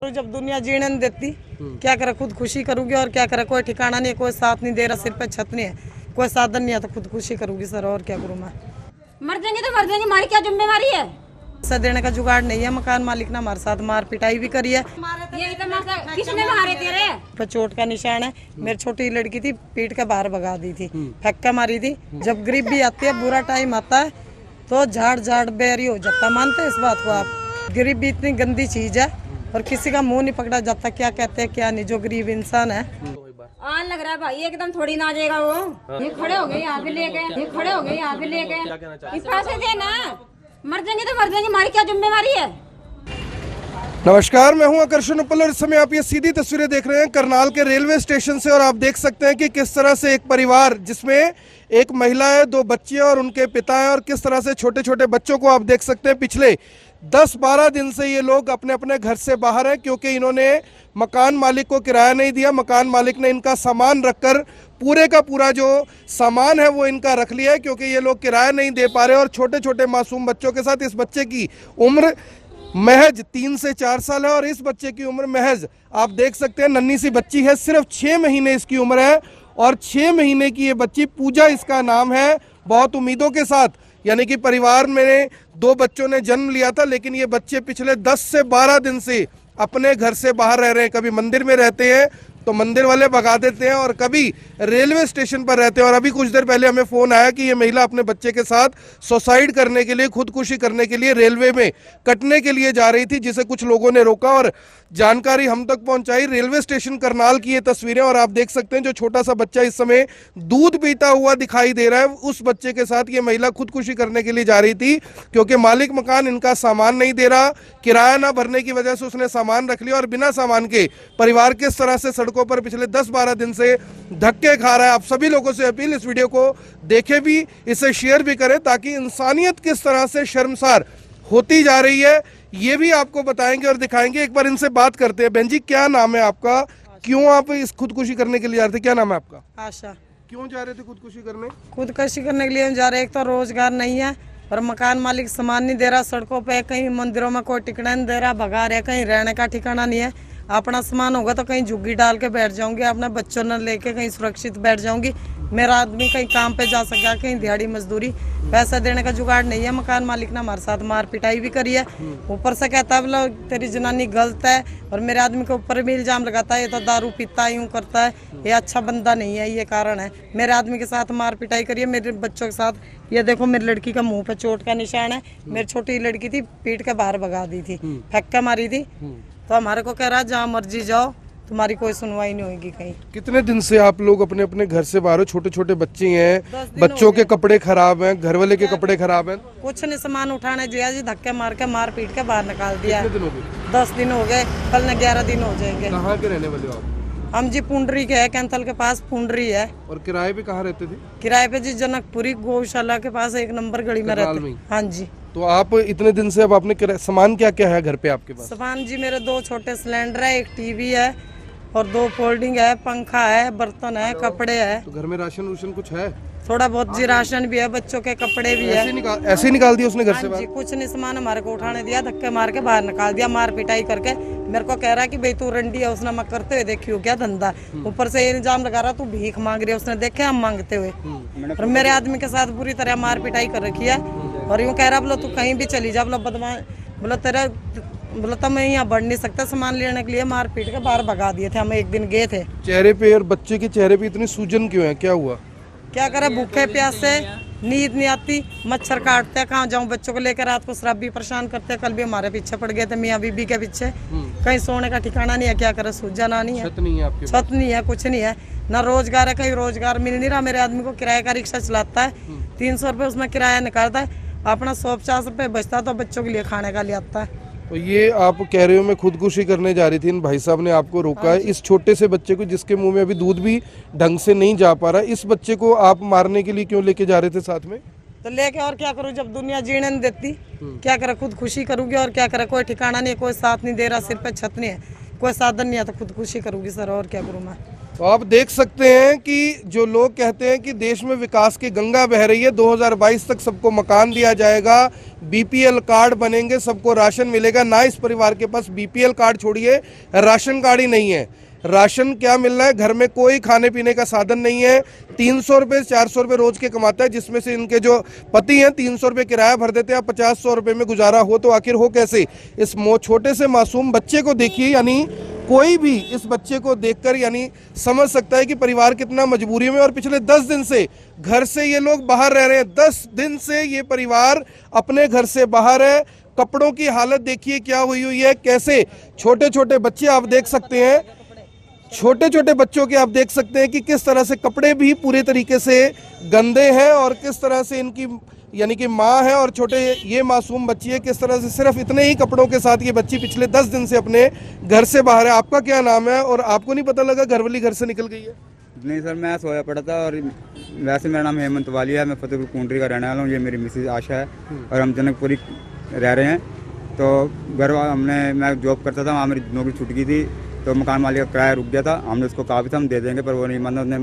तो जब दुनिया जीने नहीं देती क्या करे, खुद खुशी करूंगी और क्या करे, कोई ठिकाना नहीं है, कोई साथ नहीं दे रहा, सिर पे छत नहीं है, कोई साधन नहीं है, तो खुद खुशी करूंगी सर, और क्या करूं मैं। मर जाएंगे तो मर जाएंगे, हमारी क्या जिम्मेवारी है। पैसा देने का जुगाड़ नहीं है, मकान मालिक ने हमारे साथ मार पिटाई भी करी है। ये तो किसने मारे तेरे पे चोट का निशान है, मेरी छोटी लड़की थी, पीट के बाहर भगा दी थी, फक्का मारी थी। जब गरीब भी आती है, बुरा टाइम आता है तो झाड़ झाड़ बेरी हो जाता, मानते हैं इस बात को आप। गरीब भी इतनी गंदी चीज है और किसी का मुंह नहीं पकड़ा जाता, क्या कहते हैं क्या नहीं, जो गरीब इंसान है। आन लग रहा है भाई, एकदम थोड़ी ना आ जाएगा वो। ये खड़े हो गए यहाँ पे लेके, ये खड़े हो गए यहाँ पे लेके, पैसे देना। मर जाएंगे तो मर जाएंगे, हमारी क्या जिम्मेवारी है। नमस्कार, मैं हूं आकर्षण उपल और इस समय आप ये सीधी तस्वीरें देख रहे हैं करनाल के रेलवे स्टेशन से। और आप देख सकते हैं कि किस तरह से एक परिवार जिसमें एक महिला है, 2 बच्चे और उनके पिता हैं, और किस तरह से छोटे छोटे बच्चों को आप देख सकते हैं पिछले 10-12 दिन से ये लोग अपने अपने घर से बाहर हैं, क्योंकि इन्होंने मकान मालिक को किराया नहीं दिया। मकान मालिक ने इनका सामान रखकर पूरे का पूरा जो सामान है वो इनका रख लिया है, क्योंकि ये लोग किराया नहीं दे पा रहे। और छोटे छोटे मासूम बच्चों के साथ, इस बच्चे की उम्र महज 3 से 4 साल है और इस बच्चे की उम्र महज आप देख सकते हैं नन्ही सी बच्ची है, सिर्फ 6 महीने इसकी उम्र है। और 6 महीने की ये बच्ची, पूजा इसका नाम है, बहुत उम्मीदों के साथ, यानी कि परिवार में 2 बच्चों ने जन्म लिया था, लेकिन ये बच्चे पिछले 10 से 12 दिन से अपने घर से बाहर रह रहे हैं। कभी मंदिर में रहते हैं तो मंदिर वाले भगा देते हैं, और कभी रेलवे स्टेशन पर रहते हैं। और अभी कुछ देर पहले हमें फ़ोन आया कि ये महिला अपने बच्चे के साथ सुसाइड करने के लिए, खुदकुशी करने के लिए रेलवे में कटने के लिए जा रही थी, जिसे कुछ लोगों ने रोका और जानकारी हम तक पहुंचाई। रेलवे स्टेशन करनाल की ये तस्वीरें, और आप देख सकते हैं जो छोटा सा बच्चा इस समय दूध पीता हुआ दिखाई दे रहा है, उस बच्चे के साथ ये महिला खुदकुशी करने के लिए जा रही थी, क्योंकि मालिक मकान इनका सामान नहीं दे रहा। किराया ना भरने की वजह से उसने सामान रख लिया और बिना सामान के परिवार किस तरह से सड़कों पर पिछले 10-12 दिन से धक्के खा रहा है। आप सभी लोगों से अपील, इस वीडियो को देखें भी, इसे शेयर भी करें, ताकि इंसानियत किस तरह से शर्मसार होती जा रही है ये भी आपको बताएंगे और दिखाएंगे। एक बार इनसे बात करते हैं। बहन जी, क्या नाम है आपका? क्यों आप इस खुदकुशी करने के लिए जा रहे थे? क्या नाम है आपका? आशा। क्यों जा रहे थे खुदकुशी करने? खुदकुशी करने के लिए हम जा रहे हैं। एक तो रोजगार नहीं है और मकान मालिक सामान नहीं दे रहा, सड़कों पे कहीं मंदिरों में कोई टिकड़ा नहीं दे रहा, भगा रहे, कहीं रहने का ठिकाना नहीं है। अपना सामान होगा तो कहीं झुग्गी डाल के बैठ जाऊंगी, अपने बच्चों ने लेके कहीं सुरक्षित बैठ जाऊंगी। मेरा आदमी कहीं काम पे जा सका, कहीं दिहाड़ी मजदूरी, पैसा देने का जुगाड़ नहीं है। मकान मालिक ने हमारे साथ मार पिटाई भी करी है, ऊपर से कहता है बोला तेरी जनानी गलत है, और मेरे आदमी के ऊपर भी इल्जाम लगाता है, ये तो दारू पीता है, यूँ करता है, ये अच्छा बंदा नहीं है, ये कारण है। मेरे आदमी के साथ मार पिटाई करी है, मेरे बच्चों के साथ। ये देखो मेरी लड़की का मुंह पे चोट का निशान है, मेरी छोटी लड़की थी, पीट के बाहर भगा दी थी, फक्का मारी थी। तो हमारे को कह रहा है जहाँ मर्जी जाओ, तुम्हारी कोई सुनवाई नहीं होगी कहीं। कितने दिन से आप लोग अपने अपने घर से बाहर हो? छोटे छोटे बच्चे हैं, बच्चों के कपड़े खराब हैं, घर वाले के कपड़े खराब हैं, कुछ नहीं सामान उठाने दिया जी, धक्के मार के मार पीट के बाहर निकाल दिया। कितने दिन हो गए? 10 दिन हो गए, कल न 11 दिन हो जाएंगे। कहाँ के रहने वाले हो आप? हम जी पुंडरी के है, कैंथल के पास पुंडरी है। और किराए पे कहाँ रहते थे? किराए पे जी जनकपुरी गौशाला के पास 1 नंबर गली में रहते हैं। हाँ जी। तो आप इतने दिन से अब आपने सामान क्या क्या है घर पे आपके पास? सामान जी मेरे 2 छोटे सिलेंडर है, 1 टीवी है और 2 फोल्डिंग है, पंखा है, बर्तन है, कपड़े है। तो घर में राशन कुछ है? थोड़ा बहुत जी राशन भी है, बच्चों के कपड़े भी है। ऐसे ही निकाल दिया उसने घर से हाँ बाहर? जी, कुछ नहीं सामान हमारे को उठाने दिया, धक्के मार के बाहर निकाल दिया, मार पिटाई करके। मेरे को कह रहा है कि भाई तू रंडी है, उसने मैं करते हुए देखी हो क्या धंधा, ऊपर से ये इल्जाम लगा रहा तू भीख मांग रही है, उसने देखे हम मांगते हुए। और मेरे आदमी के साथ बुरी तरह मार पिटाई कर रखी है, और यूँ कह रहा बोलो तू कहीं भी चली जा, बोलो बदमाश, बोलो तेरा, बोलो तो मैं यहाँ बढ़ नहीं सकता, सामान लेने के लिए मार पीट के बाहर भगा दिए थे। हम एक दिन गए थे। चेहरे पे और बच्चे के चेहरे पे इतनी सूजन क्यों है? क्या हुआ? क्या करे, भूखे प्यासे, नींद नहीं आती, मच्छर काटते हैं, कहाँ जाऊँ बच्चों को लेकर, रात को शराब भी परेशान करते हैं। कल भी हमारे पीछे पड़ गए थे, मियाँ बीबी के पीछे, कहीं सोने का ठिकाना नहीं है, क्या करे, सूझा ना नहीं है, छत नहीं है आपके पास? छत नहीं है, कुछ नहीं है, ना रोजगार है, कहीं रोजगार मिल नहीं रहा। मेरे आदमी को किराए का रिक्शा चलाता है, 300 रुपये उसमें किराया निकालता है, अपना 150 रुपये बचता तो बच्चों के लिए खाने का ले आता है। तो ये आप कह रहे हो मैं खुदकुशी करने जा रही थी, इन भाई साहब ने आपको रोका है, इस छोटे से बच्चे को जिसके मुंह में अभी दूध भी ढंग से नहीं जा पा रहा, इस बच्चे को आप मारने के लिए क्यों लेके जा रहे थे साथ में? तो लेके और क्या करूँ, जब दुनिया जीने नहीं देती क्या करे, खुद खुशी करूंगी और क्या करे, कोई ठिकाना नहीं है, कोई साथ नहीं दे रहा, सिर पे छत नहीं है, कोई साधन नहीं है, तो खुद खुशी करूंगी सर, और क्या करूँ मैं। तो आप देख सकते हैं कि जो लोग कहते हैं कि देश में विकास की गंगा बह रही है, 2022 तक सबको मकान दिया जाएगा, बीपीएल कार्ड बनेंगे, सबको राशन मिलेगा। ना इस परिवार के पास बीपीएल कार्ड छोड़िए, राशन कार्ड ही नहीं है। राशन क्या मिल रहा है, घर में कोई खाने पीने का साधन नहीं है। 300 रुपये 400 रुपये रोज के कमाता है, जिसमें से इनके जो पति हैं 300 रुपये किराया भर देते हैं। 50-100 रुपये में गुजारा हो तो आखिर हो कैसे? इस छोटे से मासूम बच्चे को देखिए, यानी कोई भी इस बच्चे को देखकर यानी समझ सकता है कि परिवार कितना मजबूरी में। और पिछले 10 दिन से घर से ये लोग बाहर रह रहे हैं। 10 दिन से ये परिवार अपने घर से बाहर है। कपड़ों की हालत देखिए क्या हुई है, कैसे छोटे छोटे बच्चे आप देख सकते हैं, छोटे छोटे बच्चों के आप देख सकते हैं कि किस तरह से कपड़े भी पूरे तरीके से गंदे हैं और किस तरह से इनकी यानी कि माँ है और छोटे ये मासूम बच्ची है, किस तरह से सिर्फ इतने ही कपड़ों के साथ ये बच्ची पिछले 10 दिन से अपने घर से बाहर है। आपका क्या नाम है और आपको नहीं पता लगा घरवाली घर से निकल गई है? नहीं सर, मैं सोया पड़ा था। और वैसे मेरा नाम हेमंत वालिया है, मैं फतेहपुर कुंडरी का रहने वाला हूँ। ये मेरी मिसेज आशा है और हम जनकपुरी रह रहे हैं। तो घर मैं जॉब करता था, वहाँ मेरी नौकरी छूट गई थी, तो मकान मालिक का किराया रुक गया था। हमने उसको कहा भी था हम दे देंगे, पर वो नहीं माना। उसने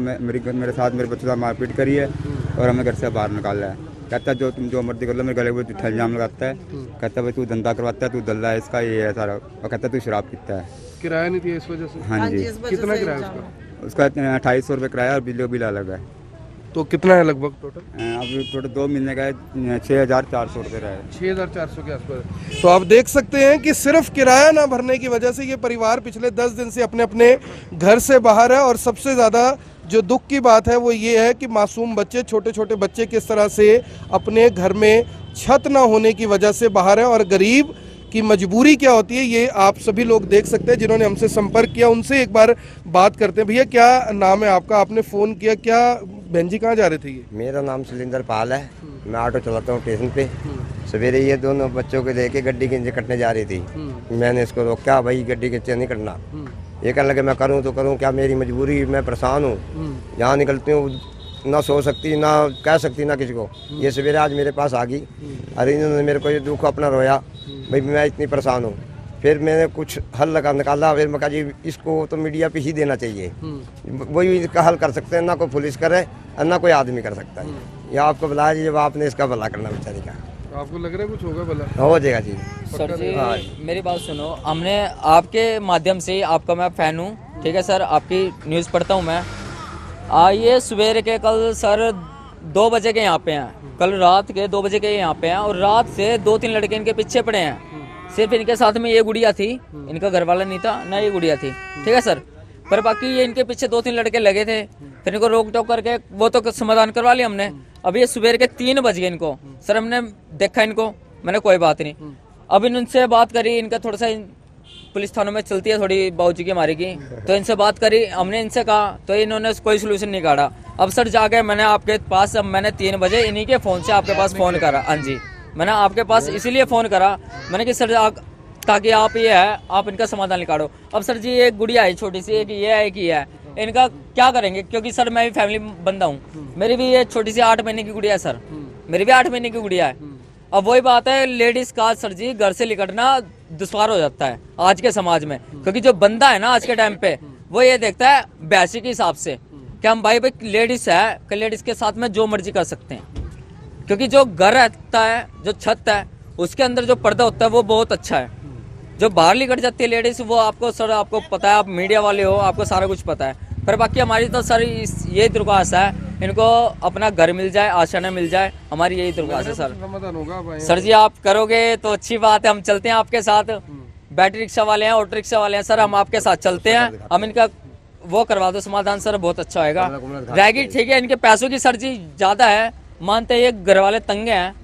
मेरे साथ मेरे बच्चों से मारपीट करी है और हमें घर से बाहर निकाला है। कहता है तुम जो मर्जी कर लो, मेरे गले में झूठा इल्जाम लगाता है। कहता है भाई तू धंधा करवाता है, तू दल्ला है इसका, ये है सारा। और कहता है तू शराब पीता है। किराया नहीं दिया इस वजह से? हाँ जी। कितना किराया उसका 2800 रुपये किराया और बिजली का बिल अलग है। तो कितना है लगभग टोटल? अब टोटल 2 महीने का है, 6400 रुपये रहा है। 6400 के आसपास। तो आप देख सकते हैं कि सिर्फ किराया ना भरने की वजह से ये परिवार पिछले 10 दिन से अपने अपने घर से बाहर है। और सबसे ज़्यादा जो दुख की बात है वो ये है कि मासूम बच्चे, छोटे छोटे बच्चे किस तरह से अपने घर में छत ना होने की वजह से बाहर है। और गरीब की मजबूरी क्या होती है ये आप सभी लोग देख सकते हैं। जिन्होंने हमसे संपर्क किया उनसे एक बार बात करते हैं। भैया क्या नाम है आपका? आपने फ़ोन किया, क्या बहन जी कहाँ जा रहे थे ये? मेरा नाम सुलिंदर पाल है, मैं ऑटो चलाता हूँ स्टेशन पे। सवेरे ये दोनों बच्चों को लेके गड्डी के नीचे कटने जा रही थी। मैंने इसको रोका, भाई गड्डी के नीचे नहीं कटना। ये कहने लगे मैं करूँ तो करूँ क्या, मेरी मजबूरी, मैं परेशान हूँ। यहाँ निकलती हूँ ना सो सकती ना कह सकती ना किसी को। ये सवेरे आज मेरे पास आ गई। अरे इन्होंने मेरे को ये दुख अपना रोया, भाई मैं इतनी परेशान हूँ। फिर मैंने कुछ हल लगा निकाला। फिर मैं कहा जी इसको तो मीडिया पे ही देना चाहिए, वही इसका हल कर सकते हैं, ना कोई पुलिस करे और ना कोई आदमी कर सकता है। या आपको बुलाया जी, जब आपने इसका भला करना बेचारी का। आपको लग रहा है कुछ होगा भला? हो जाएगा जी। सर जी मेरी बात सुनो, हमने आपके माध्यम से, आपका मैं फ़ैन हूँ, ठीक है सर, आपकी न्यूज़ पढ़ता हूँ मैं। ये सवेरे के कल सर 2 बजे के यहाँ पे हैं, कल रात के 2 बजे के यहाँ पे हैं। और रात से 2-3 लड़के इनके पीछे पड़े हैं। सिर्फ इनके साथ में ये गुड़िया थी, इनका घर वाला नहीं था ना, ये गुड़िया थी, ठीक है सर। पर बाकी ये इनके पीछे 2-3 लड़के लगे थे। फिर इनको रोक टोक करके वो तो समाधान करवा लिया हमने। अब ये सुबह के 3 बज गए इनको, सर हमने देखा इनको, मैंने कोई बात नहीं। अब इनसे बात करी, इनका थोड़ा सा पुलिस थानों में चलती है थोड़ी बाबूजी की हमारी की, तो इनसे बात करी हमने, इनसे कहा तो इन्होंने कोई सोल्यूशन नहीं काढ़ा। अब सर जाके मैंने आपके पास, अब मैंने 3 बजे इन्हीं के फ़ोन से आपके पास फ़ोन करा। हाँ जी, मैंने आपके पास इसीलिए फ़ोन करा, मैंने कि सर ताकि आप ये है आप इनका समाधान निकालो। अब सर जी एक गुड़िया है छोटी सी, एक ये है, एक ये है, इनका क्या करेंगे? क्योंकि सर मैं भी फैमिली बंदा हूँ, मेरी भी ये छोटी सी 8 महीने की गुड़िया है सर, मेरी भी 8 महीने की गुड़िया है। अब वही बात है, लेडीज का सर जी घर से निकलना दुश्वार हो जाता है आज के समाज में। क्योंकि जो बंदा है ना आज के टाइम पे, वो ये देखता है बैसी के हिसाब से कि हम भाई लेडीज है, कि लेडीज के साथ में जो मर्जी कर सकते हैं। क्योंकि जो घर रहता है, जो छत है, उसके अंदर जो पर्दा होता है वो बहुत अच्छा है। जो बाहर निकल जाती है लेडीज, वो आपको सर आपको पता है, आप मीडिया वाले हो, आपको सारा कुछ पता है। पर बाकी हमारी तो सर यही दुर्गास है, इनको अपना घर मिल जाए, आशाना मिल जाए, हमारी यही दुर्गास है सर। समाधान होगा सर जी आप करोगे तो अच्छी बात है, हम चलते हैं आपके साथ। बैटरी रिक्शा वाले हैं, ऑटो रिक्शा वाले हैं सर, हम आपके साथ चलते हैं। हम इनका वो करवा दो समाधान सर, बहुत अच्छा होगा। रहेगी ठीक है, इनके पैसों की सर जी ज़्यादा है, मानते हैं ये घर वाले तंगे हैं,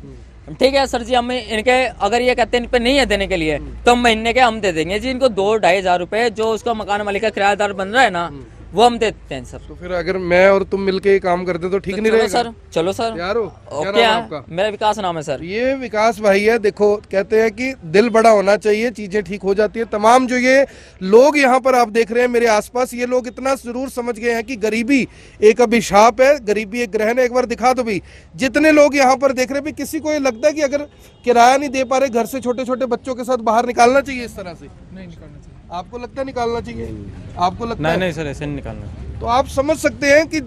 ठीक है सर जी। हम इनके अगर ये कहते हैं इन पे नहीं है देने के लिए, तो हम महीने के हम दे देंगे जी इनको 2-2.5 हज़ार रुपए, जो उसका मकान मालिक का किराएदार बन रहा है ना, वो हम देते हैं सर। तो फिर अगर मैं और तुम मिलके ये काम करते तो ठीक नहीं रहेगा सर? चलो सर यार। ओके, मेरा विकास नाम है सर। ये विकास भाई है। देखो कहते हैं कि दिल बड़ा होना चाहिए, चीजें ठीक हो जाती है। तमाम जो ये लोग यहाँ पर आप देख रहे हैं मेरे आसपास, ये लोग इतना जरूर समझ गए हैं कि गरीबी एक अभिशाप है, गरीबी एक ग्रहण है। एक बार दिखा दो भी, जितने लोग यहाँ पर देख रहे हैं, किसी को ये लगता है कि अगर किराया नहीं दे पा रहे, घर से छोटे छोटे बच्चों के साथ बाहर निकालना चाहिए इस तरह से? नहीं निकालना चाहिए। आपको लगता है निकालना चाहिए? आपको लगता है? नहीं सर, ऐसे नहीं निकालना। तो आप समझ सकते हैं कि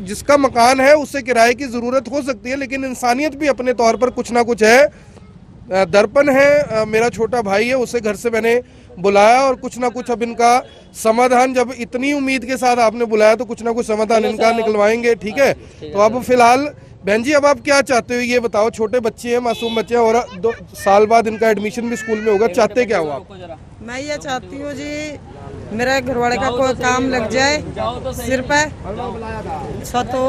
जिसका मकान है उससे किराए की ज़रूरत हो सकती है, लेकिन इंसानियत भी अपने तौर पर कुछ ना कुछ है। दर्पण है, मेरा छोटा भाई है, उसे घर से मैंने बुलाया और कुछ ना कुछ अब इनका समाधान, जब इतनी उम्मीद के साथ आपने बुलाया तो कुछ ना कुछ समाधान इनका निकलवाएंगे। ठीक है, तो अब फिलहाल बहन जी अब आप क्या चाहते हो ये बताओ। छोटे बच्चे हैं, मासूम बच्चे हैं, और 2 साल बाद इनका एडमिशन भी स्कूल में होगा, चाहते क्या हो आप? मैं ये चाहती हूँ जी मेरे घरवाले का कोई काम लग जाए, सिर पे छत हो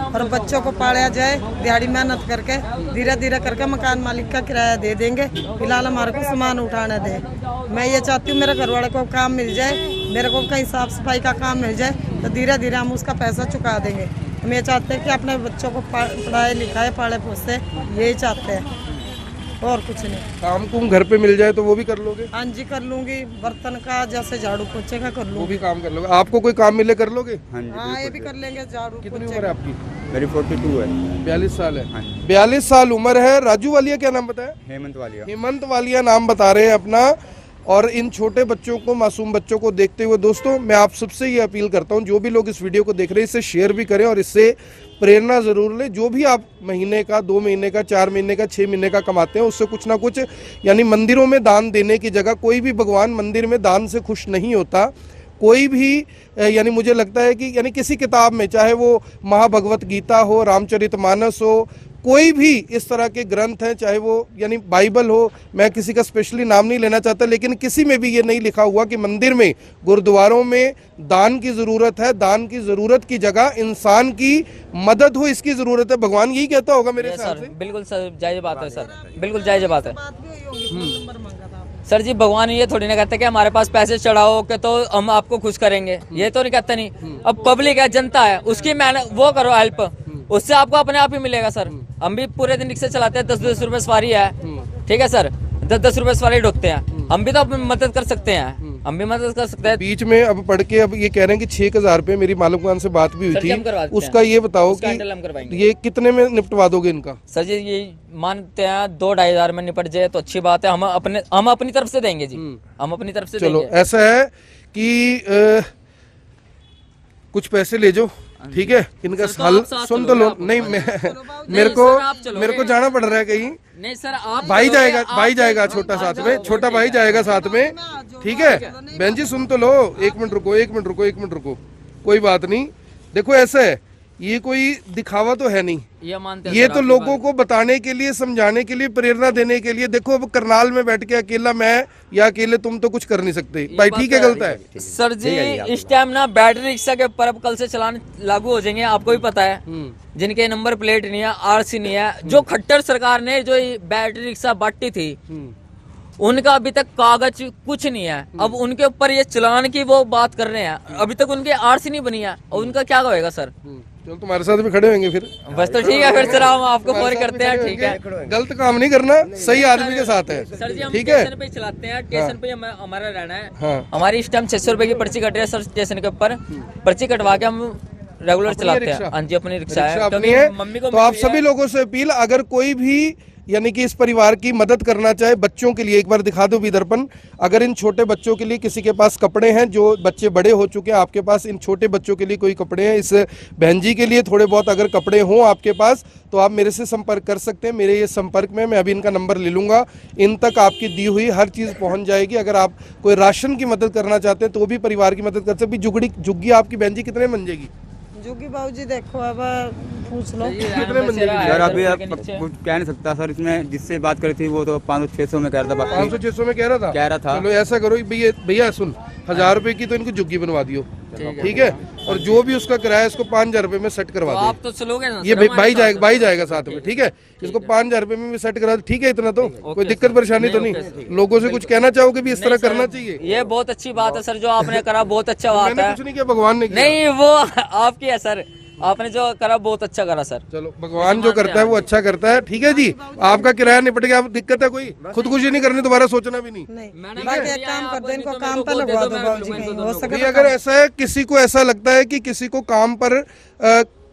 और बच्चों को पाला जाए, दिहाड़ी मेहनत करके धीरे धीरे करके मकान मालिक का किराया दे देंगे, फिलहाल हमारे को सामान उठाने दे। मैं ये चाहती हूँ मेरे घरवाले को काम मिल जाए, मेरे को कहीं साफ सफाई का काम मिल जाए तो धीरे धीरे हम उसका पैसा चुका देंगे। हम ये चाहते हैं कि अपने बच्चों को पढ़ाए लिखाए पाले पोसे, यही चाहते हैं और कुछ नहीं। काम कुम घर पे मिल जाए तो वो भी कर लोगे? हाँ जी कर लूंगी, बर्तन का जैसे झाड़ू पोछे का कर वो लूंगी। भी काम कर लोगे? आपको कोई काम मिले कर लोगे? हाँ जी हाँ ये भी कर लेंगे, झाड़ू कितनी पोछे उम्र है आपकी? मेरी 42 है। 42 साल है। हाँ जी। 42 साल उम्र है। राजू वालिया क्या नाम बताया? हेमंत वालिया। हेमंत वालिया नाम बता रहे हैं अपना। और इन छोटे बच्चों को, मासूम बच्चों को देखते हुए दोस्तों मैं आप सबसे ये अपील करता हूँ, जो भी लोग इस वीडियो को देख रहे हैं इसे शेयर भी करें और इससे प्रेरणा जरूर लें। जो भी आप महीने का, 2 महीने का, 4 महीने का, 6 महीने का कमाते हैं उससे कुछ ना कुछ, यानी मंदिरों में दान देने की जगह, कोई भी भगवान मंदिर में दान से खुश नहीं होता। कोई भी यानी मुझे लगता है कि यानी किसी किताब में, चाहे वो महाभगवत गीता हो, रामचरितमानस हो, कोई भी इस तरह के ग्रंथ हैं, चाहे वो यानी बाइबल हो, मैं किसी का स्पेशली नाम नहीं लेना चाहता, लेकिन किसी में भी ये नहीं लिखा हुआ कि मंदिर में, गुरुद्वारों में दान की ज़रूरत है। दान की ज़रूरत की जगह इंसान की मदद हो, इसकी ज़रूरत है। भगवान यही कहता होगा मेरे ख्याल से। बिल्कुल सर, जायज़ बात है सर, बिल्कुल जायज़ बात है बात भी हुई होगी, फोन नंबर मांगा था आपने। सर जी। भगवान ये थोड़ी ना कहते कि हमारे पास पैसे चढ़ाओ के तो हम आपको खुश करेंगे, ये तो नहीं कहते। नहीं, अब पब्लिक है, जनता है, उसकी मेहनत वो करो, हेल्प, उससे आपको अपने आप ही मिलेगा सर। हम भी पूरे दिन रिक्शे चलाते हैं, 10-10 रुपए सवारी है, ठीक है सर, 10-10 रुपए सवारी ढोकते हैं, हम भी तो अपनी मदद कर सकते हैं, हम भी मदद कर सकते हैं। बीच में अब पढ़ के अब ये कह रहे हैं कि 6,000 रुपए, मेरी मालूम से बात भी हुई सर जी, हम करवा थी, देते उसका हैं। ये बताओ उसका हैंडल हम कि करवाएंगे। ये कितने में निपटवा दोगे इनका? सर जी ये मानते हैं 2-2.5 हजार में निपट जाए तो अच्छी बात है। हम अपनी तरफ से देंगे जी, हम अपनी तरफ से चलो देंगे। ऐसा है कि कुछ पैसे ले जाओ, ठीक है, इनका सर, तो हल आप साथ सुन तो चलोगे, लो। आप नहीं, नहीं, मेरे सर, आप चलोगे। को जाना पड़ रहा है कहीं। नहीं सर, आप भाई चलोगे, जाएगा, आप भाई जाएगा चलोगे, छोटा आप साथ जाओ, में, छोटा भाई जाएगा साथ में, ठीक है। बहन जी सुन तो लो, 1 मिनट रुको, 1 मिनट रुको, 1 मिनट रुको, कोई बात नहीं। देखो ऐसा है, ये कोई दिखावा तो है नहीं, ये मानते हैं ये सर, तो आपकी लोगों बात। को बताने के लिए, समझाने के लिए, प्रेरणा देने के लिए। देखो अब करनाल में बैठ के अकेला मैं या अकेले तुम तो कुछ कर नहीं सकते भाई, ठीक है, गलत है। सर जी इस टाइम ना बैटरी रिक्शा के ऊपर अब कल से चलान लागू हो जाएंगे, आपको भी पता है। जिनके नंबर प्लेट नहीं है, आरसी नहीं है, जो खट्टर सरकार ने जो बैटरी रिक्शा बांटी थी, उनका अभी तक कागज कुछ नहीं है। अब उनके ऊपर ये चलान की वो बात कर रहे हैं, अभी तक उनके आरसी नहीं बनी है, और उनका क्या होएगा सर? चलो तुम्हारे साथ भी खड़े होंगे फिर। बस तो ठीक है, फिर सर हम आपको फोन करते हैं, ठीक है। गलत काम नहीं करना, सही आदमी के साथ है, सर जी हम ठीक है। स्टेशन पे चलाते हैं, स्टेशन पे हमारा रहना है। हाँ। हमारी इस टाइम 600 रुपए की पर्ची कट रही है सर स्टेशन के ऊपर, पर्ची कटवा के हम रेगुलर चलाते हैं। रिक्शा? हाँ जी अपनी रिक्शा रिक्शा है, अपनी क्योंकि है। मम्मी को तो आप मिली है। सभी लोगों से अपील, अगर कोई भी यानी कि इस परिवार की मदद करना चाहे, बच्चों के लिए, एक बार दिखा दो भी दर्पण, अगर इन छोटे बच्चों के लिए किसी के पास कपड़े हैं, जो बच्चे बड़े हो चुके हैं, आपके पास इन छोटे बच्चों के लिए कोई कपड़े हैं, इस बहन जी के लिए थोड़े बहुत अगर कपड़े हों आपके पास, तो आप मेरे से संपर्क कर सकते हैं। मेरे ये संपर्क में, मैं अभी इनका नंबर ले लूँगा, इन तक आपकी दी हुई हर चीज़ पहुँच जाएगी। अगर आप कोई राशन की मदद करना चाहते हैं तो भी परिवार की मदद कर सकते हैं। झुग्गी आपकी बहन जी कितने बन जाएगी? जोगी बाबूजी देखो अब पूछ लो। कितने बंदे की? सर अभी आप कुछ कह नहीं सकता सर, इसमें जिससे बात करी थी वो तो 500-600 में कह रहा था, बाकी 500-600 में कह रहा था। चलो ऐसा करो भैया, भैया सुन, 1000 रुपए की तो इनको झुग्गी बनवा दियो, ठीक है, और जो भी उसका किराया इसको 5000 रुपए में सेट करवा तो दो। आप तो चलोगे ना ये सर, हमारे भाई जाएगा साथ में, ठीक है, इसको 5000 रुपए में भी सेट करा दो, ठीक है। इतना तो कोई दिक्कत परेशानी तो नहीं? लोगों से कुछ कहना चाहोगे भी इस तरह करना चाहिए? ये बहुत अच्छी बात है सर, जो आपने करा बहुत अच्छा बात मैंने है। कुछ नहीं किया, भगवान ने किया। नहीं वो आपकी है सर, आपने जो करा बहुत अच्छा करा सर। चलो भगवान जो करता है वो अच्छा करता है, ठीक है जी। आपका किराया निपट गया, अब दिक्कत है कोई? खुदकुशी नहीं करनी, दोबारा सोचना भी नहीं। नहीं बाकी एक काम कर दो, इनको काम पर लगवा दो बाबूजी, कहीं हो सके भाई अगर ऐसा है, किसी को ऐसा लगता है कि किसी को काम पर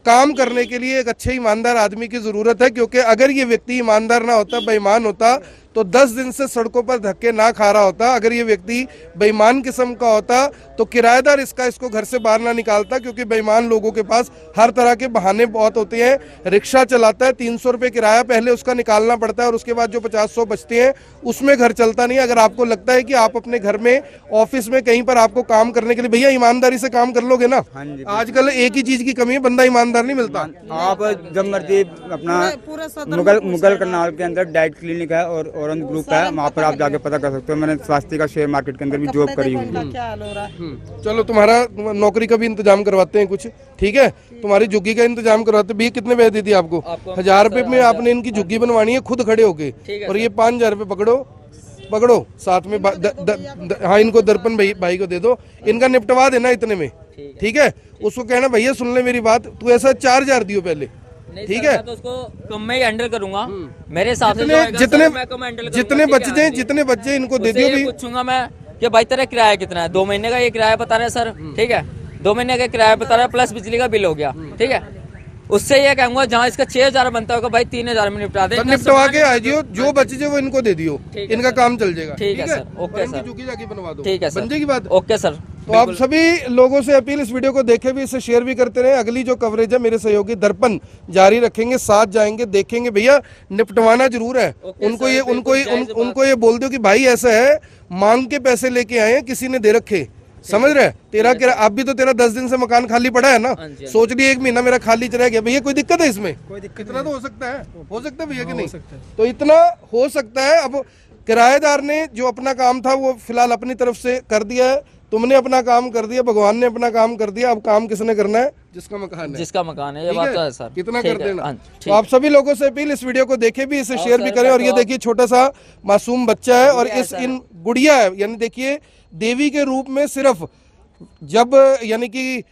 काम करने के लिए एक अच्छे ईमानदार आदमी की जरूरत है, क्योंकि अगर ये व्यक्ति ईमानदार ना होता, बेईमान होता, तो 10 दिन से सड़कों पर धक्के ना खा रहा होता। अगर ये व्यक्ति बेईमान किस्म का होता तो किराएदार इसको घर से बाहर ना निकालता, क्योंकि बेईमान लोगों के पास हर तरह के बहाने बहुत होते हैं। रिक्शा चलाता है, 300 रुपये किराया पहले उसका निकालना पड़ता है और उसके बाद जो 50-100 बचते हैं उसमें घर चलता नहीं। अगर आपको लगता है कि आप अपने घर में, ऑफिस में, कहीं पर आपको काम करने के लिए, भैया ईमानदारी से काम कर लोगे ना। आजकल एक ही चीज की कमी है, बंदा ईमानदार नहीं मिलता। आप जब मर्जी अपना मुगल करनाल के अंदर डाइट क्लिनिक है और औरंग ग्रुप है, वहाँ पर आप जाके पता कर सकते हो। मैंने स्वास्थ्य का शेयर मार्केट के अंदर भी जॉब करी हुई है। क्या हाल हो रहा है? चलो तुम्हारा नौकरी का भी इंतजाम करवाते हैं कुछ, ठीक है। तुम्हारी झुग्गी का इंतजाम करवाते हैं। भैया कितने पैसे दी थी आपको? 1000 रुपए में आपने इनकी झुग्गी बनवानी है खुद खड़े होके, और ये 5000 रुपए पकड़ो साथ में हाँ, इनको दर्पण भाई को दे दो, इनका निपटवा देना इतने में, ठीक है। उसको कहना भैया सुन ले मेरी बात, तू ऐसा 4000 दियो पहले, ठीक है। तो उसको कम में ही हैंडल करूंगा मेरे हिसाब से। जितने बच जाए इनको दे दियो। भी पूछूंगा मैं कि भाई तेरा किराया कितना है? 2 महीने का ये किराया बता रहे सर, ठीक है। 2 महीने का किराया बता रहा है प्लस बिजली का बिल हो गया, ठीक है। उससे ये कहूंगा जहाँ इसका 6000 बनता होगा भाई 3000 में निपटा दे, निपटवा के आ जियो, जो बच जाए वो इनको दे दियो, इनका काम चल जाएगा, ठीक है सर। ओके सर, झुग्गी जाके बनवा दो, ठीक है सर, बन जाएगी बात। Okay sir. तो आप सभी लोगों से अपील, इस वीडियो को देखे भी, इसे शेयर भी करते रहे। अगली जो कवरेज है मेरे सहयोगी दर्पण जारी रखेंगे, साथ जाएंगे, देखेंगे। भैया निपटवाना जरूर है। उनको ये बोल दो कि भाई ऐसा है, मांग के पैसे लेके आए हैं, किसी ने दे रखे, समझ रहे? तेरा अब भी तो तेरा 10 दिन से मकान खाली पड़ा है ना। सोच लिया 1 महीना मेरा खाली रह गया, भैया कोई दिक्कत है इसमें? कोई दिक्कत इतना तो हो सकता है भैया कि नहीं? तो इतना हो सकता है। अब किराएदार ने जो अपना काम था वो फिलहाल अपनी तरफ से कर दिया है, तुमने अपना काम कर दिया, भगवान ने अपना काम कर दिया। अब काम किसने करना है? जिसका मकान है, ये बात तो है सर। कितना कर देना। तो आप सभी लोगों से अपील, इस वीडियो को देखे भी, इसे शेयर भी करें। और ये देखिए छोटा सा मासूम बच्चा है और इन गुड़िया है, यानी देखिए देवी के रूप में सिर्फ जब यानी कि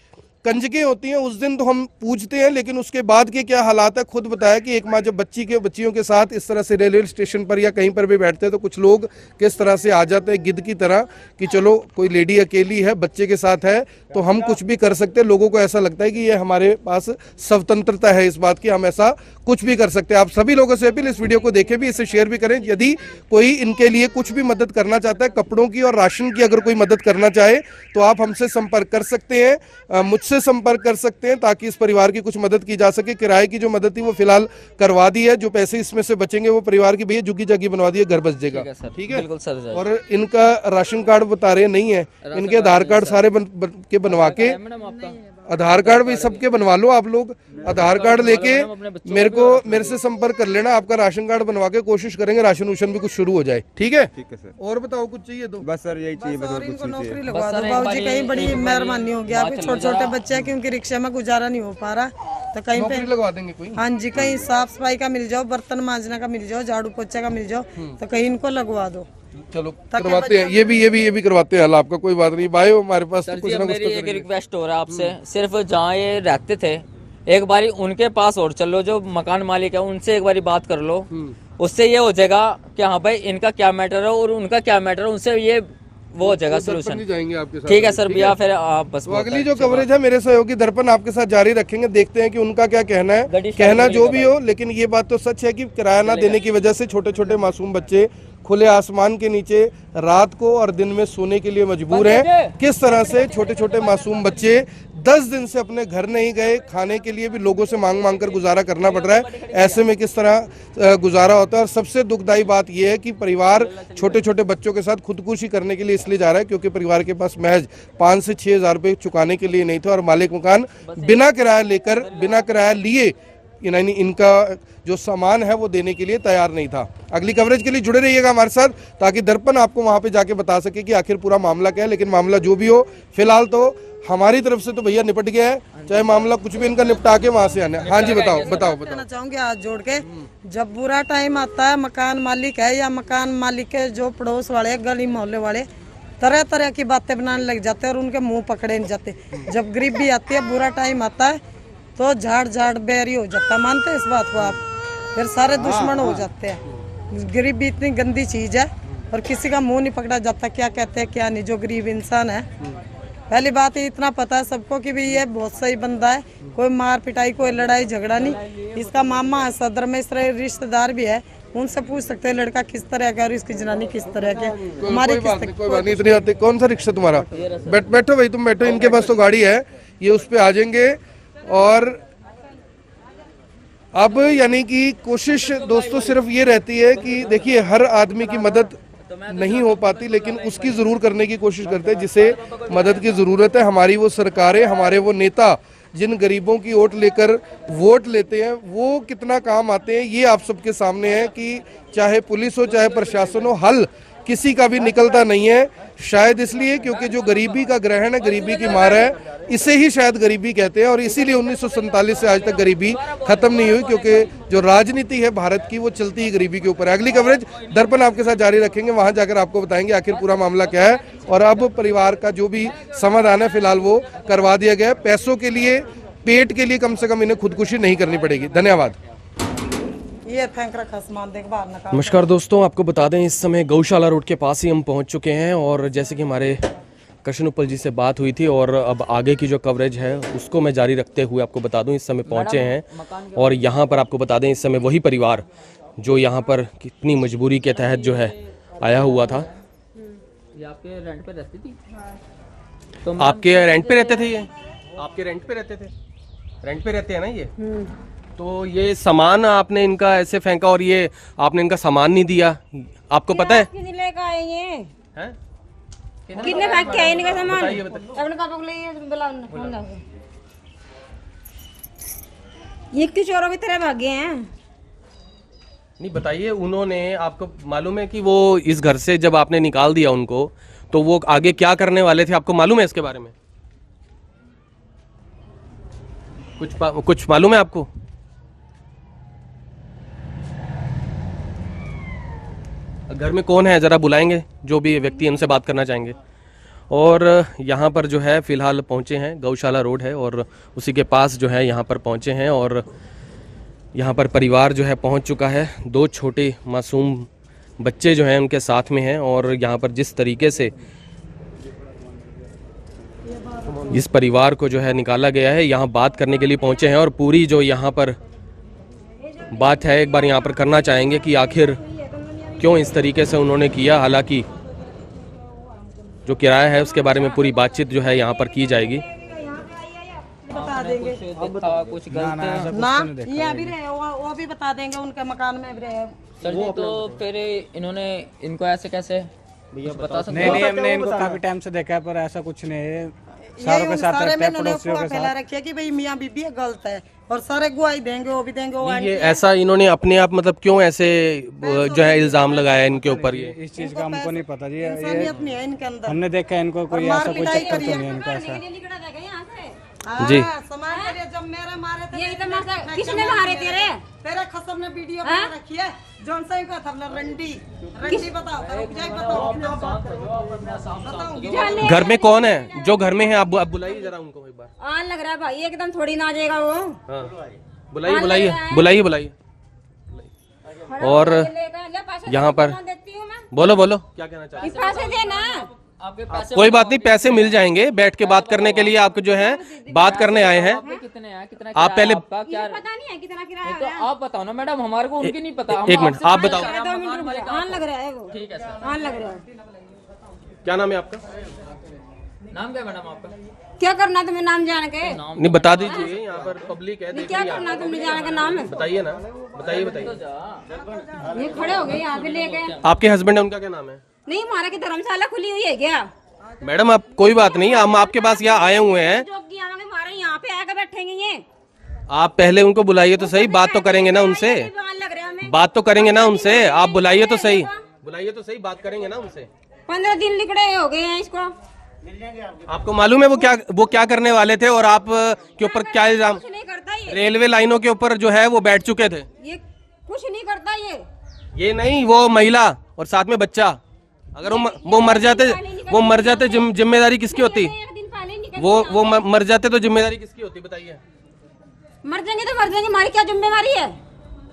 कंजकें होती हैं उस दिन तो हम पूजते हैं, लेकिन उसके बाद के क्या हालात है खुद बताया कि एक माँ जब बच्चियों के साथ इस तरह से रेलवे स्टेशन पर या कहीं पर भी बैठते हैं तो कुछ लोग किस तरह से आ जाते हैं गिद्ध की तरह कि चलो कोई लेडी अकेली है, बच्चे के साथ है तो हम कुछ भी कर सकते हैं। लोगों को ऐसा लगता है कि ये हमारे पास स्वतंत्रता है इस बात की, हम ऐसा कुछ भी कर सकते हैं। आप सभी लोगों से अपील, इस वीडियो को देखें भी, इसे शेयर भी करें। यदि कोई इनके लिए कुछ भी मदद करना चाहता है, कपड़ों की और राशन की अगर कोई मदद करना चाहे तो आप हमसे संपर्क कर सकते हैं, मुझसे संपर्क कर सकते हैं, ताकि इस परिवार की कुछ मदद की जा सके। किराए की जो मदद थी वो फिलहाल करवा दी है, जो पैसे इसमें से बचेंगे वो परिवार की भैया झुग्गी जागी बनवा दी है, घर बच जाएगा, ठीक है। बिल्कुल सर। और इनका राशन कार्ड बता रहे नहीं है, इनके आधार कार्ड सारे बनवा के, आधार कार्ड भी सबके बनवा लो आप लोग। आधार कार्ड लेके मेरे से संपर्क कर लेना, आपका राशन कार्ड बनवा के कोशिश करेंगे राशन उशन भी कुछ शुरू हो जाए, ठीक है सर। और बताओ कुछ चाहिए तो? बस सर यही चाहिए, बस और कुछ नहीं नौकरी लगवा दो बाबूजी, कहीं बड़ी मेहरबानी होगी आपकी। छोटे बच्चे हैं, क्योंकि रिक्शा में गुजारा नहीं हो पा रहा, तो कहीं पे लगवा देंगे कोई। हाँ जी, कहीं साफ सफाई का मिल जाओ, बर्तन मांजने का मिल जाओ, झाड़ू पोछे का मिल जाओ, तो कहीं इनको लगवा दो। चलो करवाते हैं, ये भी करवाते हैं हल, आपका कोई बात नहीं भाई, हमारे पास कुछ ना कुछ। मेरी एक रिक्वेस्ट हो रहा है आपसे, सिर्फ जहाँ ये रहते थे एक बारी उनके पास और चलो, जो मकान मालिक है उनसे एक बारी बात कर लो, उससे ये हो जाएगा कि हाँ भाई इनका क्या मैटर है और उनका क्या मैटर है, उनसे ये वो हो जाएगा सोल्यूशन। जाएंगे आपके साथ, ठीक है सर भैया, फिर आप बस। तो अगली जो कवरेज है मेरे सहयोगी दर्पण आपके साथ जारी रखेंगे, देखते हैं कि उनका क्या कहना है। कहना जो भी हो, लेकिन ये बात तो सच है कि किराया ना देने की वजह से छोटे छोटे मासूम बच्चे खुले आसमान के नीचे रात को और दिन में सोने के लिए मजबूर हैं। किस तरह से छोटे छोटे मासूम बच्चे 10 दिन से अपने घर नहीं गए, खाने के लिए भी लोगों से मांग कर गुजारा करना पड़ रहा है। ऐसे में किस तरह गुजारा होता है। और सबसे दुखदाई बात यह है कि परिवार छोटे छोटे बच्चों के साथ खुदकुशी करने के लिए इसलिए जा रहा है क्योंकि परिवार के पास महज 5 से 6 हज़ार रुपये चुकाने के लिए नहीं थे और मालिक मकान बिना किराया लिए यानी इनका जो सामान है वो देने के लिए तैयार नहीं था। अगली कवरेज के लिए जुड़े रहिएगा हमारे साथ, ताकि दर्पण आपको वहां पे जाके बता सके कि आखिर पूरा मामला क्या है। लेकिन मामला जो भी हो, फिलहाल तो हमारी तरफ से तो भैया निपट गया है, चाहे मामला कुछ भी इनका निपटा के वहां से आने। हाँ जी बताओ। कहना चाहूंगी हाथ जोड़ के, जब बुरा टाइम आता है, मकान मालिक है या मकान मालिक के जो पड़ोस वाले, गली मोहल्ले वाले तरह तरह की बातें बनाने लग जाते हैं और उनके मुंह पकड़े नहीं जाते। जब गरीबी आती है, बुरा टाइम आता है, तो झाड़ बैरी हो जाता है। मानते हैं इस बात को आप? फिर सारे दुश्मन हो जाते हैं। गरीबी इतनी गंदी चीज है और किसी का मुंह नहीं पकड़ा जाता, क्या कहते हैं क्या नहीं। जो गरीब इंसान है, पहली बात इतना पता है सबको कि भाई ये बहुत सही बंदा है, कोई मार पिटाई कोई लड़ाई झगड़ा नहीं। इसका मामा है सदर में, इस तरह रिश्तेदार भी है, उनसे पूछ सकते हैं लड़का किस तरह का और इसकी जनानी किस तरह की है। हमारे कोई बात नहीं, इतनी आते। कौन सा रिक्शा तुम्हारा? बैठो भाई, तुम बैठो, इनके पास तो गाड़ी है, ये उस पे आ जाएंगे। और अब यानी कि कोशिश दोस्तों सिर्फ ये रहती है कि देखिए हर आदमी की मदद नहीं हो पाती, लेकिन उसकी जरूर करने की कोशिश करते हैं जिसे मदद की जरूरत है। हमारी वो सरकारें, हमारे वो नेता जिन गरीबों की वोट लेकर वोट लेते हैं, वो कितना काम आते हैं ये आप सबके सामने है कि चाहे पुलिस हो चाहे प्रशासन हो, हल किसी का भी निकलता नहीं है। शायद इसलिए क्योंकि जो गरीबी का ग्रहण है, गरीबी की मार है, इसे ही शायद गरीबी कहते हैं। और इसीलिए 1947 से आज तक गरीबी खत्म नहीं हुई, क्योंकि जो राजनीति है भारत की वो चलती ही गरीबी के ऊपर है। अगली कवरेज दर्पण आपके साथ जारी रखेंगे, वहां जाकर आपको बताएंगे आखिर पूरा मामला क्या है। और अब परिवार का जो भी समाधान है फिलहाल वो करवा दिया गया है। पैसों के लिए, पेट के लिए कम से कम इन्हें खुदकुशी नहीं करनी पड़ेगी। धन्यवाद। ये फेंक रखा सामान, देख बाहर निकाल। नमस्कार दोस्तों, आपको बता दें इस समय गौशाला रोड के पास ही हम पहुंच चुके हैं। और जैसे कि हमारे कृष्ण उपल जी से बात हुई थी और अब आगे की जो कवरेज है उसको मैं जारी रखते हुए आपको बता दूं इस समय पहुंचे हैं। और यहाँ पर आपको बता दें इस समय वही परिवार जो यहाँ पर कितनी मजबूरी के तहत जो है आया हुआ था। ये आपके रेंट पे रहती थी? आपके रेंट पे रहते थे? ये आपके रेंट पे रहते थे? रेंट पे रहते हैं ना ये? तो ये सामान आपने इनका ऐसे फेंका और ये आपने इनका सामान नहीं दिया, आपको पता है? कितने लेकर आए ये हैं? कितने भाग के आए इनका सामान? बताइए, बताइए। अपने कापड़ को ले बुला। ये क्यों चोरों की तरह भागे हैं? नहीं बताइए, उन्होंने, आपको मालूम है कि वो इस घर से जब आपने निकाल दिया उनको तो वो आगे क्या करने वाले थे, आपको मालूम है इसके बारे में? कुछ मालूम है आपको? घर में कौन है जरा बुलाएंगे, जो भी व्यक्ति उनसे बात करना चाहेंगे। और यहाँ पर जो है फिलहाल पहुँचे हैं, गौशाला रोड है और उसी के पास जो है यहाँ पर पहुँचे हैं। और यहाँ पर परिवार जो है पहुँच चुका है, 2 छोटे मासूम बच्चे जो हैं उनके साथ में हैं। और यहाँ पर जिस तरीके से इस परिवार को जो है निकाला गया है, यहाँ बात करने के लिए पहुँचे हैं। और पूरी जो यहाँ पर बात है एक बार यहाँ पर करना चाहेंगे कि आखिर क्यों इस तरीके से उन्होंने किया। हालांकि जो किराया है उसके बारे में पूरी बातचीत जो है यहाँ पर की जाएगी। बता देंगे कुछ गलत ना, ये अभी रहे वो भी बता देंगे, उनके मकान में भी रहे। सर जी, तो फिर इन्होंने इनको ऐसे कैसे बता सकते? नहीं, हमने इनको काफी टाइम से देखा है पर ऐसा कुछ नहीं है। सारों के साथ सारे रहते में हैं, इन्होंने पड़ोसियों के फैला साथ। रखी है कि भाई मियाँ बीबी है, गलत है, और सारे गुआई देंगे, वो भी देंगे, वो ये ऐसा इन्होंने अपने आप मतलब क्यों ऐसे जो है इल्जाम लगाया इनके ऊपर? ये इस चीज का हमको नहीं पता जी। ये इंसानियत नहीं है इनके अंदर। हमने देखा है इनको कोई मार ऐसा कोई पिटाई चक्कर करी तो है। नहीं है इनका ऐसा। जी। समाज के लिए जब मेरे मारे थे, ये तो मारा किसने मारे तेरे? तेरे खसम ने वीडियो बना रखी है, जौन सा का था अपना रंडी बताओ, बताओ। घर में कौन है जो घर में है? आप बुलाइए जरा उनको एक बार। आन लग रहा है भाई, एकदम थोड़ी ना आ जाएगा वो। हाँ, बुलाइए बुलाइए बुलाइए बुलाइए। और यहाँ पर बोलो बोलो, क्या कहना चाहते हैं? पैसे देना। आपके पैसे कोई बात नहीं, पैसे मिल जाएंगे। बैठ के बात करने के लिए आपको जो है बात करने आए हैं। कितने हैं? कितना आप पहले आपका क्या? पता नहीं है कितना किराया तो आप बताओ ना मैडम, हमारे को उनकी नहीं पता। एक मिनट, आप बताओ। आन लग रहा है वो। ठीक है सर। आन लग रहा है। क्या नाम है आपका? नाम क्या मैडम आपका? क्या करना तुम्हें नाम जान के? नहीं बता दीजिए, यहाँ पर पब्लिक है, देख क्या रही है। करना तुमने जाने का नाम है? बताइए ना, बताइए बताइए। ये खड़े हो गए यहाँ पे लेके। आपके हस्बैंड है, उनका क्या नाम है? नहीं, हमारा की धर्मशाला खुली हुई है क्या? मैडम आप कोई बात नहीं, हम आपके पास यहाँ आए हुए हैं। जोगी आवांगे, हमारे यहाँ पे आकर बैठेंगे ये। आप पहले उनको बुलाइए तो सही, बात तो करेंगे ना उनसे। आन लग रहा है हमें। बात तो करेंगे ना उनसे, आप बुलाइए तो सही, बुलाइए तो सही, बात करेंगे ना उनसे। 15 दिन लिखड़े हो गए हैं इसको। आपको मालूम है वो क्या करने वाले थे और आप के ऊपर क्या इल्जाम? कुछ नहीं करता ये। रेलवे लाइनों के ऊपर जो है वो बैठ चुके थे। ये कुछ नहीं करता ये। नहीं, वो महिला और साथ में बच्चा, अगर वो मर जाते जिम्मेदारी किसकी होती? एक दिन पहले निकल वो मर जाते तो जिम्मेदारी किसकी होती, बताइए? मर जाएंगे तो मर जाएंगे, हमारी क्या जिम्मेवारी है?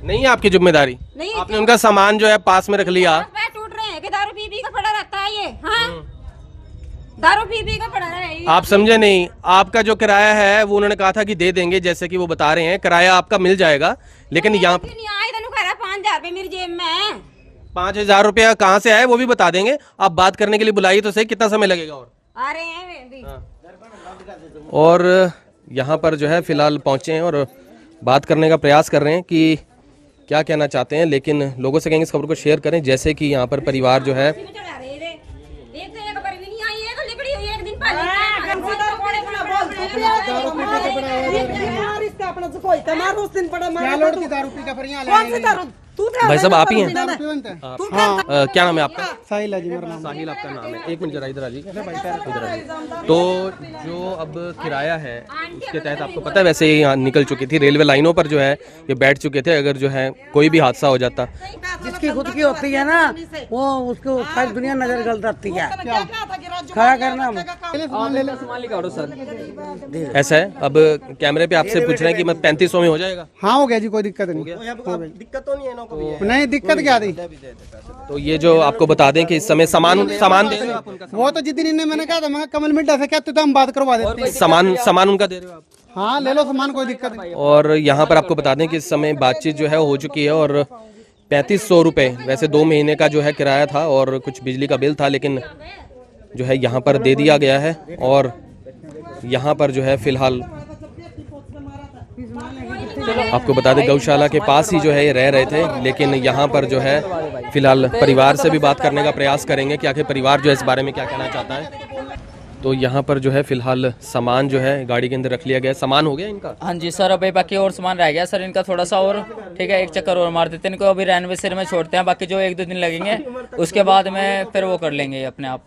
नहीं है आपकी जिम्मेदारी। नहीं, आपने उनका सामान जो है पास में रख लिया। पैर टूट रहे हैं कि दारू पी पी का पड़ा रहता है ये। हाँ, दारू पी पी का पड़ा है ये। आप समझे नहीं, आपका जो किराया है वो उन्होंने कहा था कि दे देंगे, जैसे कि वो बता रहे हैं किराया आपका मिल जाएगा, लेकिन यहाँ नहीं आए तो कह रहा 5000 रुपए मेरी जेब में है। 5,000 रुपया कहाँ से आए वो भी बता देंगे। आप बात करने के लिए बुलाइए तो सही, कितना समय लगेगा? और आ रहे हैं वे भी। और यहाँ पर जो है फिलहाल पहुँचे हैं और बात करने का प्रयास कर रहे हैं कि क्या कहना चाहते हैं, लेकिन लोगों से कहेंगे इस खबर को शेयर करें। जैसे कि यहाँ पर परिवार जो है एक तो एक बार भी नहीं आई है, तो लिकड़ी हुई एक दिन पहले। भाई साहब आप ही हैं? क्या नाम है आपका? साहिल है जी मेरा नाम। साहिल आपका नाम है। एक मिनट जरा इधर आ जाइए, इधर आ जाइए। तो जो अब किराया है उसके तहत आपको पता है वैसे ही यहाँ निकल चुकी थी, रेलवे लाइनों पर जो है ये बैठ चुके थे। अगर जो है कोई भी हादसा हो जाता, जिसकी खुद की होती है ना वो उसको सारी दुनिया नजर गलत आती है। खड़ा करना सर ऐसा है। अब कैमरे पे आपसे पूछ रहे हैं कि मैं 3500 में हो जाएगा? हाँ हो गया जी, कोई दिक्कत नहीं। दिक्कत तो नहीं है ना नहीं दिक्कत क्या थी? तो ये जो आपको बता दें कि इस समय सामान दे रहे हो आप उनका? वो तो जिस दिन इन्हें मैंने कहा था, मैं कमल मिड्डा से कहते तो हम बात करवा देते हैं। सामान उनका दे रहे हो आप? हाँ ले लो सामान, कोई दिक्कत नहीं। और यहाँ पर आपको बता दें कि इस समय बातचीत जो है हो चुकी है और 3500 रुपये वैसे 2 महीने का जो है किराया था और कुछ बिजली का बिल था, लेकिन जो है यहाँ पर दे दिया गया है। और यहाँ पर जो है फिलहाल आपको बता दें गौशाला के पास ही जो है ये रह रहे थे, लेकिन यहाँ पर जो है फिलहाल परिवार से भी बात करने का प्रयास करेंगे कि आखिर परिवार जो है इस बारे में क्या कहना चाहता है। तो यहाँ पर जो है फिलहाल सामान जो है गाड़ी के अंदर रख लिया गया। सामान हो गया इनका? हाँ जी सर, अभी बाकी और सामान रह गया सर इनका थोड़ा सा, और ठीक है एक चक्कर और मार देते हैं इनको, अभी रैनवे सिर में छोड़ते हैं। बाकी जो 1-2 दिन लगेंगे उसके बाद में फिर वो कर लेंगे अपने आप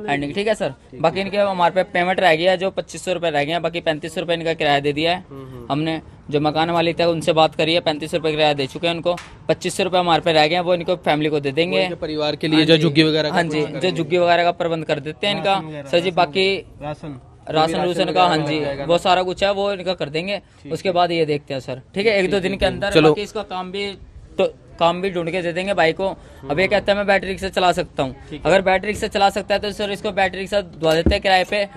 हैंडिंग, ठीक है सर। बाकी इनके हमारे पे पेमेंट रह गया है जो 2500 रुपये रह गए हैं, बाकी 3500 रुपये इनका किराया दे दिया है हमने। जो मकान मालिक थे उनसे बात करी है, 3500 रुपये किराया दे चुके हैं उनको। 2500 रुपये हमारे पे रह गए हैं, वो इनको फैमिली को दे देंगे, परिवार के लिए जो झुग्गी वगैरह। हाँ जी, जो झुग्गी वगैरह का प्रबंध कर देते हैं इनका सर जी। बाकी राशन का हाँ जी वो सारा कुछ है वो इनका कर देंगे। उसके बाद ये देखते हैं सर, ठीक है 1-2 दिन के अंदर। बाकी इसका काम भी ढूंढ के दे देंगे भाई को। अब ये कहता है मैं बैटरी रिक्शा चला सकता हूँ, अगर बैटरी रिक्शा चला सकता है तो सर इसको बैटरी रिक्शा धुआ देते हैं किराए पे।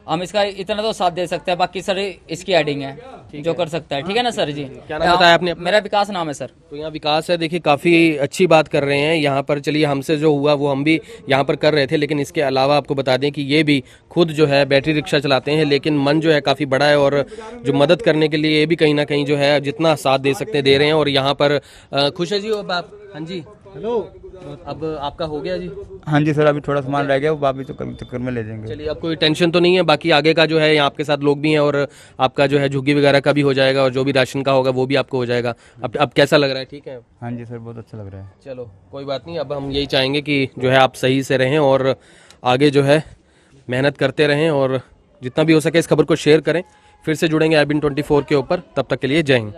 हम इसका इतना तो साथ दे सकते हैं, बाकी सर इसकी एडिंग है जो कर सकता है, ठीक है ना सर जी। क्या नाम बताया आपने? मेरा विकास नाम है सर। तो यहाँ विकास है, देखिए काफ़ी अच्छी बात कर रहे हैं यहाँ पर। चलिए हमसे जो हुआ वो हम भी यहाँ पर कर रहे थे, लेकिन इसके अलावा आपको बता दें कि ये भी खुद जो है बैटरी रिक्शा चलाते हैं, लेकिन मन जो है काफ़ी बड़ा है और जो मदद करने के लिए ये भी कहीं ना कहीं जो है जितना साथ दे सकते दे रहे हैं। और यहाँ पर खुश है जी अब आप? हाँ जी हेलो, अब आपका हो गया जी? हाँ जी सर, अभी थोड़ा सामान रह गया, वो वापस तो कल चक्कर में ले जाएंगे। चलिए अब कोई टेंशन तो नहीं है। बाकी आगे का जो है यहाँ आपके साथ लोग भी हैं और आपका जो है झुग्गी वगैरह का भी हो जाएगा और जो भी राशन का होगा वो भी आपको हो जाएगा। अब कैसा लग रहा है? ठीक है? हाँ जी सर, बहुत अच्छा लग रहा है। चलो कोई बात नहीं। अब हम यही चाहेंगे कि जो है आप सही से रहें और आगे जो है मेहनत करते रहें और जितना भी हो सके इस खबर को शेयर करें। फिर से जुड़ेंगे IBN 24 के ऊपर, तब तक के लिए जय हिंद।